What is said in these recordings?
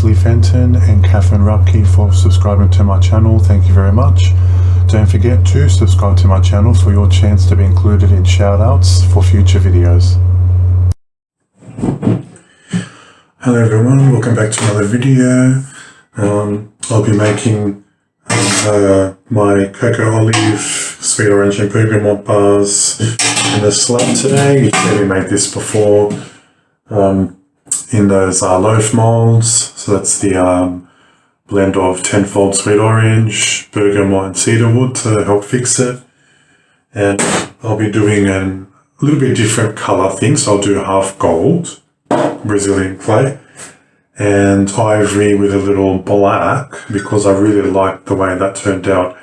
Leslie Fenton and Catherine Rupke for subscribing to my channel. Thank you very much. Don't forget to subscribe to my channel for your chance to be included in shoutouts for future videos. Hello everyone, welcome back to another video. I'll be making my Coco Olive, Sweet Orange and Bergamot bars in the Slab today. You've seen me make this before in those loaf molds. So that's the blend of tenfold sweet orange, bergamot and cedarwood to help fix it. And I'll be doing a little bit different colour thing. So I'll do half gold, Brazilian clay, and ivory with a little black, because I really liked the way that turned out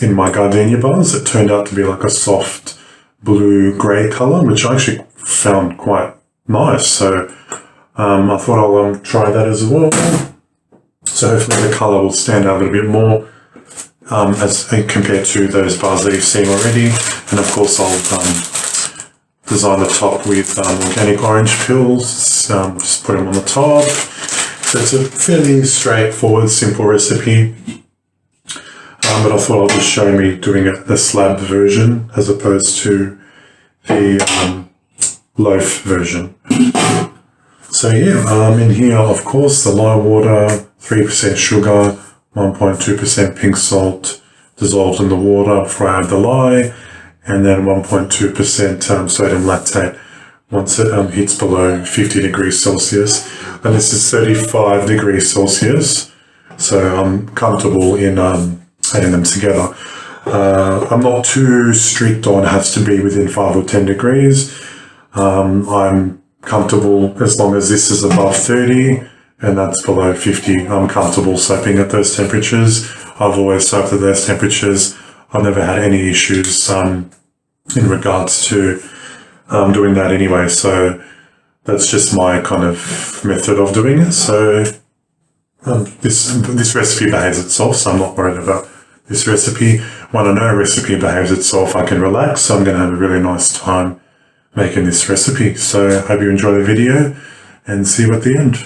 in my gardenia bars. It turned out to be like a soft blue-grey colour, which I actually found quite nice. So I thought I'll try that as well. So hopefully the colour will stand out a little bit more as compared to those bars that you've seen already. And of course I'll design the top with organic orange peels, just put them on the top. So it's a fairly straightforward, simple recipe. But I thought I'll just show me doing the slab version as opposed to the loaf version. So yeah, in here, of course, the lye water, 3% sugar, 1.2% pink salt dissolved in the water before I add the lye, and then 1.2% sodium lactate once it hits below 50 degrees Celsius. And this is 35 degrees Celsius, so I'm comfortable in adding them together. I'm not too strict on it has to be within 5 or 10 degrees. I'm comfortable as long as this is above 30 and that's below 50. I'm comfortable soaping at those temperatures. I've always soaped at those temperatures. I've never had any issues in regards to doing that anyway. So that's just my kind of method of doing it. So this recipe behaves itself, so I'm not worried about this recipe. When I know a recipe behaves itself, I can relax. So I'm going to have a really nice time making this recipe. So I hope you enjoy the video and see you at the end.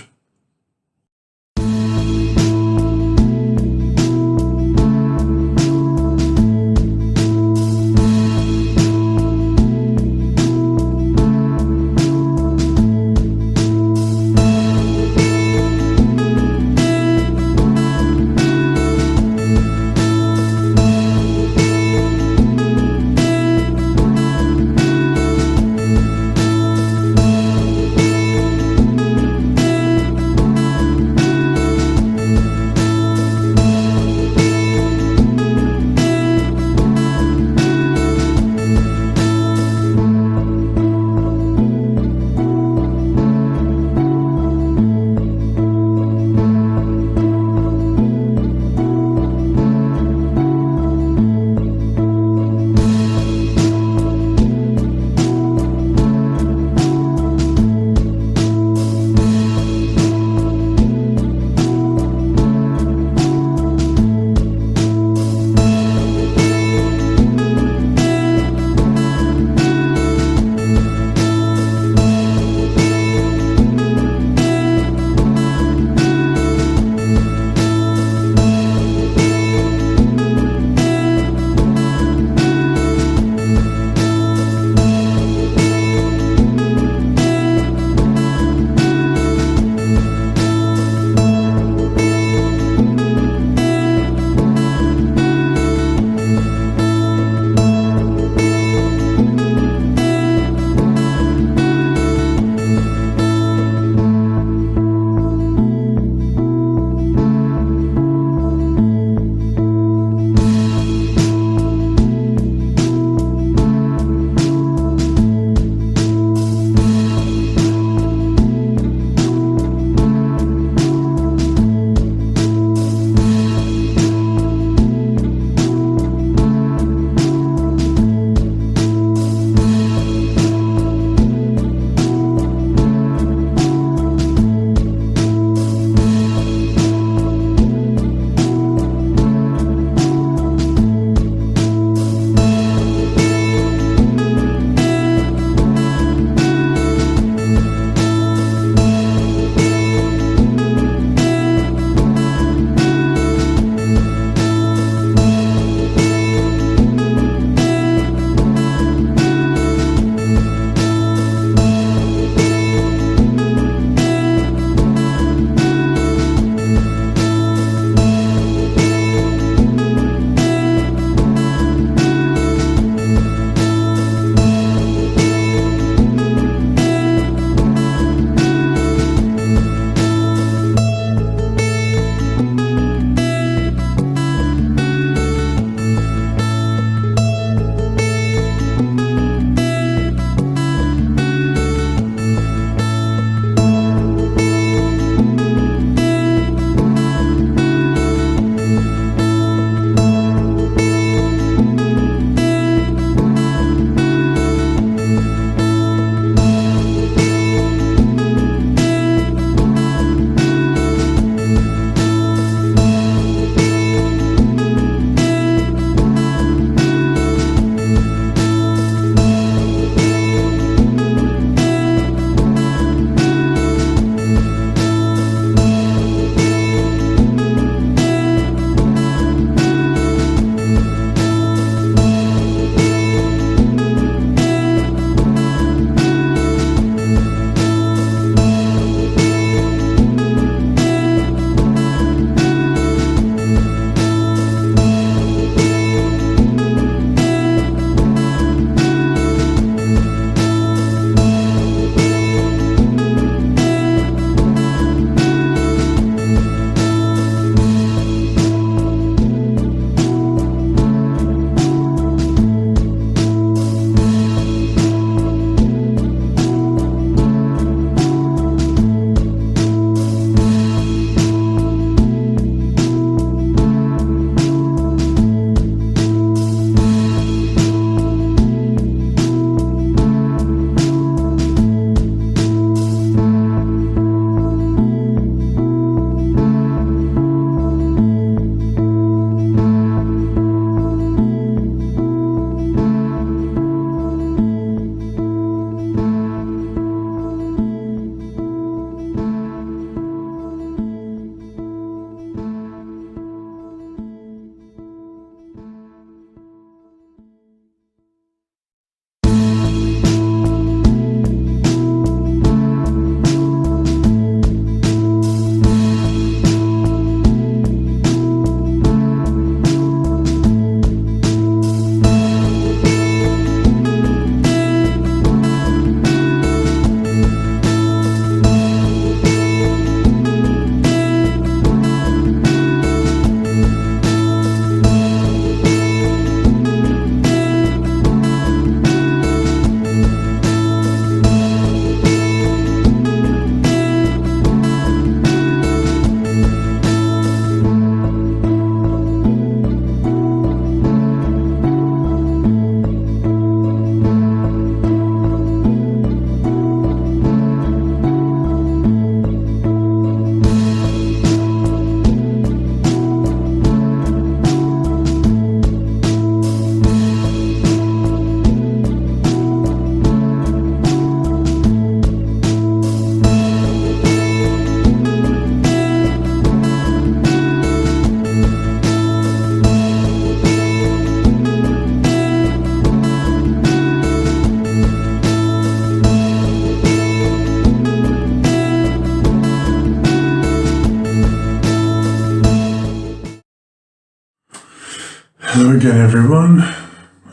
Hello again, everyone.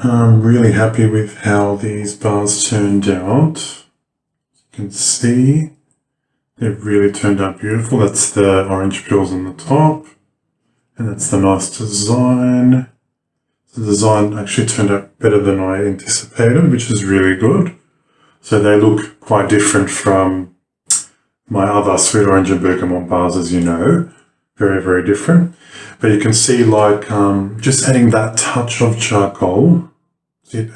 I'm really happy with how these bars turned out. As you can see, they've really turned out beautiful. That's the orange peels on the top, and that's the nice design. The design actually turned out better than I anticipated, which is really good. So they look quite different from my other sweet orange and bergamot bars, as you know. Very, very different. But you can see, like, just adding that touch of charcoal, it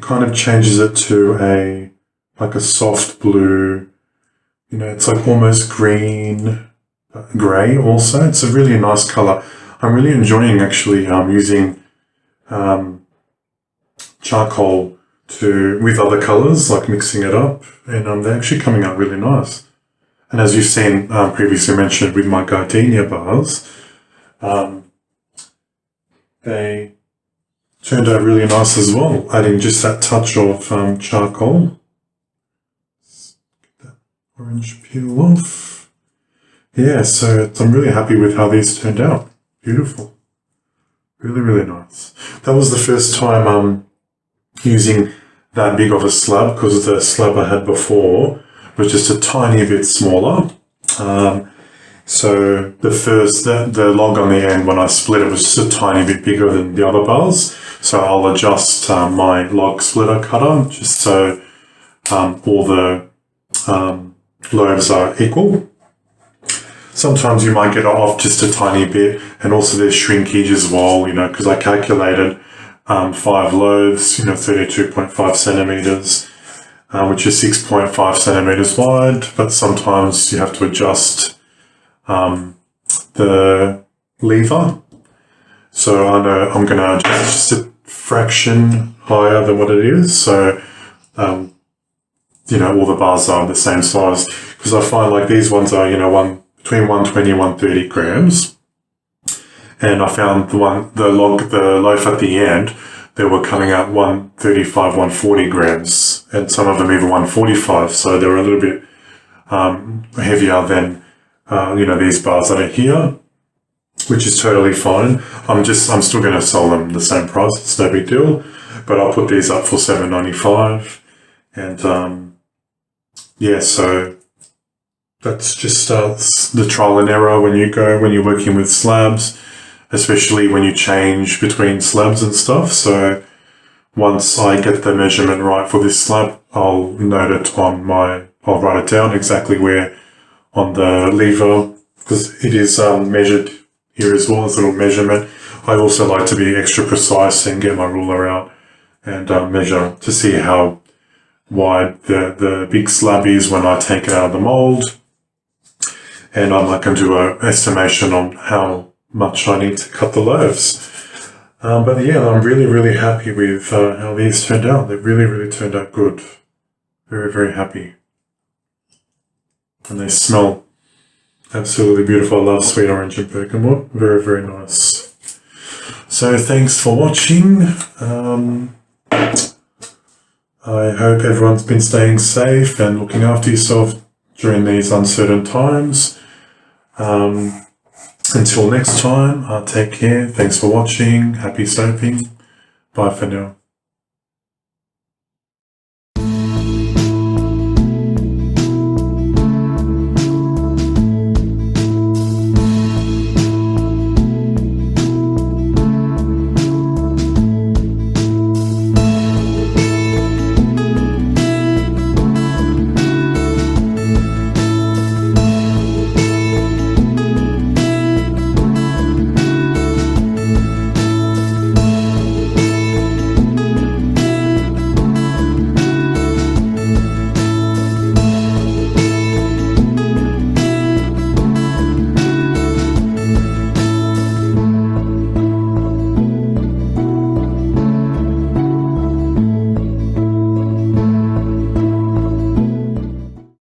kind of changes it to like a soft blue, you know, it's like almost green, grey also. It's a really nice colour. I'm really enjoying actually using charcoal with other colours, like mixing it up, and they're actually coming out really nice. And as you've seen previously mentioned with my gardenia bars, they turned out really nice as well, adding just that touch of charcoal. Get that orange peel off. Yeah, so I'm really happy with how these turned out. Beautiful. Really, really nice. That was the first time using that big of a slab, because the slab I had before was just a tiny bit smaller. So the log on the end, when I split it, was just a tiny bit bigger than the other bars. So I'll adjust my log splitter cutter just so all the loaves are equal. Sometimes you might get off just a tiny bit, and also there's shrinkage as well, you know, because I calculated 5 loaves, you know, 32.5 centimeters, which is 6.5 centimeters wide, but sometimes you have to adjust the lever. So I know I'm going to adjust just a fraction higher than what it is. So, you know, all the bars are the same size, because I find like these ones are, you know, between 120 and 130 grams. And I found the loaf at the end, they were coming out 135, 140 grams, and some of them even 145. So they were a little bit heavier than, you know, these bars that are here, which is totally fine. I'm still going to sell them the same price. It's no big deal, but I'll put these up for $7.95. And yeah, so that's just the trial and error when you're working with slabs, especially when you change between slabs and stuff. So once I get the measurement right for this slab, I'll note it I'll write it down exactly where on the lever, because it is measured here as well as a little measurement. I also like to be extra precise and get my ruler out and measure to see how wide the big slab is when I take it out of the mold. And I can do an estimation on how much I need to cut the loaves. But yeah, I'm really, really happy with how these turned out. They really, really turned out good. Very, very happy. And they smell absolutely beautiful. I love sweet orange and bergamot. Very, very nice. So thanks for watching. I hope everyone's been staying safe and looking after yourself during these uncertain times. Until next time, take care. Thanks for watching. Happy soaping. Bye for now.